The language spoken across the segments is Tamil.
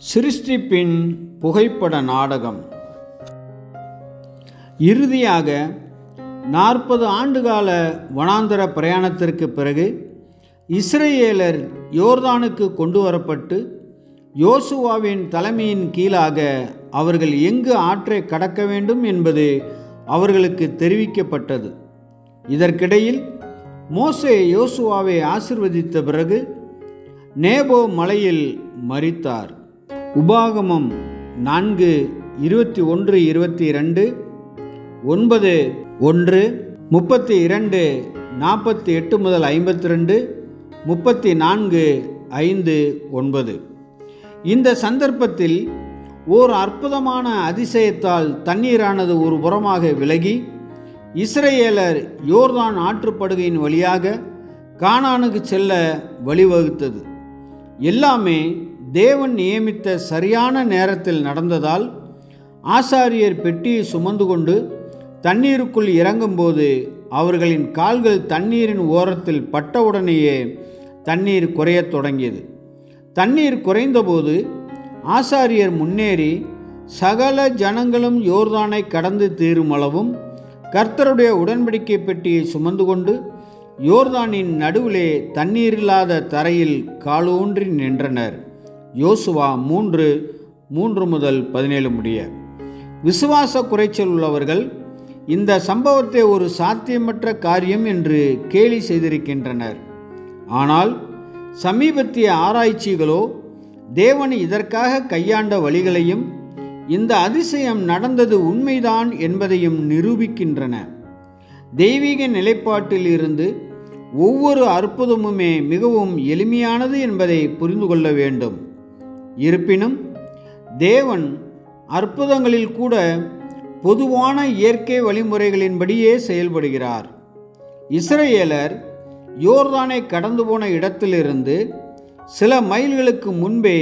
சிருஷ்டிப்பின் புகைப்பட நாடகம். இறுதியாக 40 ஆண்டுகால வனாந்தர பிரயாணத்திற்கு பிறகு இஸ்ரவேலர் யோர்தானுக்கு கொண்டு வரப்பட்டு யோசுவாவின் தலைமையின் கீழாக அவர்கள் எங்கு ஆற்றை கடக்க வேண்டும் என்பது அவர்களுக்கு தெரிவிக்கப்பட்டது. இதற்கிடையில் மோசே யோசுவாவை ஆசீர்வதித்த பிறகு நேபோ மலையில் மரித்தார். உபாகமம் 4:21-22, 9:1, 32:48-52, 34:5-9. இந்த சந்தர்ப்பத்தில் ஓர் அற்புதமான அதிசயத்தால் தண்ணீரானது ஒரு புறமாக விலகி இஸ்ரவேலர் யோர்தான் ஆற்றுப்படுகையின் வழியாக கானானுக்கு செல்ல வழிவகுத்தது. எல்லாமே தேவன் நியமித்த சரியான நேரத்தில் நடந்ததால் ஆசாரியர் பெட்டியை சுமந்து கொண்டு தண்ணீருக்குள் இறங்கும்போது அவர்களின் கால்கள் தண்ணீரின் ஓரத்தில் பட்டவுடனேயே தண்ணீர் குறையத் தொடங்கியது. தண்ணீர் குறைந்தபோது ஆசாரியர் முன்னேறி சகல ஜனங்களும் யோர்தானை கடந்து தீருமளவும் கர்த்தருடைய உடன்படிக்கை பெட்டியை சுமந்து கொண்டு யோர்தானின் நடுவிலே தண்ணீரில்லாத தரையில் காலூன்றி நின்றனர். யோசுவா 3:3-17 முடிய. விசுவாச குறைச்சல் உள்ளவர்கள் இந்த சம்பவத்தை ஒரு சாத்தியமற்ற காரியம் என்று கேலி செய்திருக்கின்றனர். ஆனால் சமீபத்திய ஆராய்ச்சிகளோ தேவன் இதற்காக கையாண்ட வழிகளையும் இந்த அதிசயம் நடந்தது உண்மைதான் என்பதையும் நிரூபிக்கின்றன. தெய்வீக நிலைப்பாட்டில் இருந்து ஒவ்வொரு அற்புதமுமே மிகவும் எளிமையானது என்பதை புரிந்து கொள்ள வேண்டும். இருப்பினும் தேவன் அற்புதங்களில் கூட பொதுவான இயற்கை வழிமுறைகளின்படியே செயல்படுகிறார். இஸ்ரவேலர் யோர்தானை கடந்து போன இடத்திலிருந்து சில மைல்களுக்கு முன்பே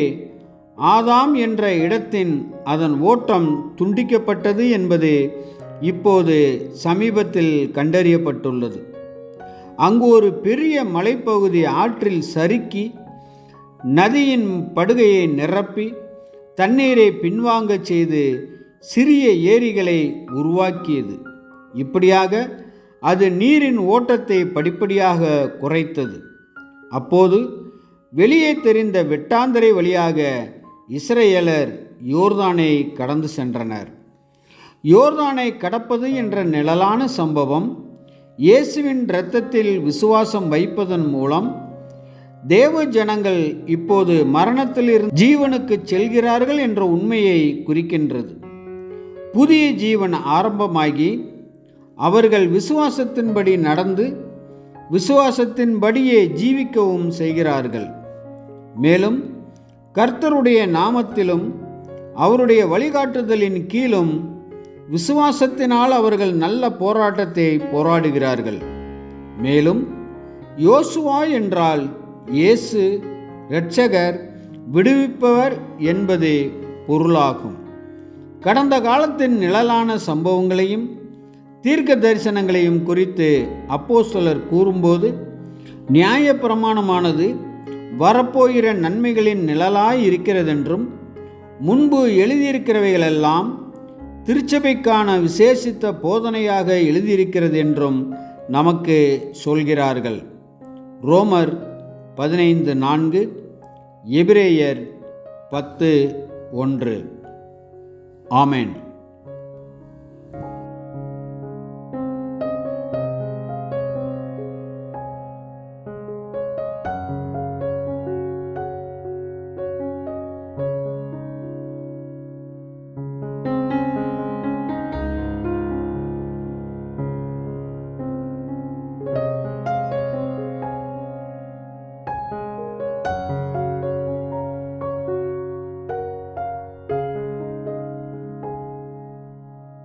ஆதாம் என்ற இடத்தின் அதன் ஓட்டம் துண்டிக்கப்பட்டது என்பது இப்போது சமீபத்தில் கண்டறியப்பட்டுள்ளது. அங்கு ஒரு பெரிய மலைப்பகுதி ஆற்றில் சறுக்கி நதியின் படுகையை நிரப்பி தண்ணீரை பின்வாங்கச் செய்து சிறிய ஏரிகளை உருவாக்கியது. இப்படியாக அது நீரின் ஓட்டத்தை படிப்படியாக குறைத்தது. அப்போது வெளியே தெரிந்த வெட்டாந்தரை வழியாக இஸ்ரவேலர் யோர்தானை கடந்து சென்றனர். யோர்தானை கடப்பது என்ற நிழலான சம்பவம் இயேசுவின் இரத்தத்தில் விசுவாசம் வைப்பதன் மூலம் தேவ ஜனங்கள் இப்போது மரணத்திலிருந்து ஜீவனுக்கு செல்கிறார்கள் என்ற உண்மையை குறிக்கின்றது. புதிய ஜீவன் ஆரம்பமாகி அவர்கள் விசுவாசத்தின்படி நடந்து விசுவாசத்தின்படியே ஜீவிக்கவும் செய்கிறார்கள். மேலும் கர்த்தருடைய நாமத்திலும் அவருடைய வழிகாட்டுதலின் கீழும் விசுவாசத்தினால் அவர்கள் நல்ல போராட்டத்தை போராடுகிறார்கள். மேலும் யோசுவா என்றால் இயேசு இரட்சகர், விடுவிப்பவர் என்பது பொருளாகும். கடந்த காலத்தின் நிழலான சம்பவங்களையும் தீர்க்க தரிசனங்களையும் குறித்து அப்போஸ்தலர் கூறும்போது நியாயப்பிரமாணமானது வரப்போகிற நன்மைகளின் நிழலாய் இருக்கிறதென்றும் முன்பு எழுதியிருக்கிறவைகளெல்லாம் திருச்சபைக்கான விசேஷித்த போதனையாக எழுதியிருக்கிறது என்றும் நமக்கு சொல்கிறார்கள். ரோமர் 15:4, எபிரேயர் 10:1. ஆமென்.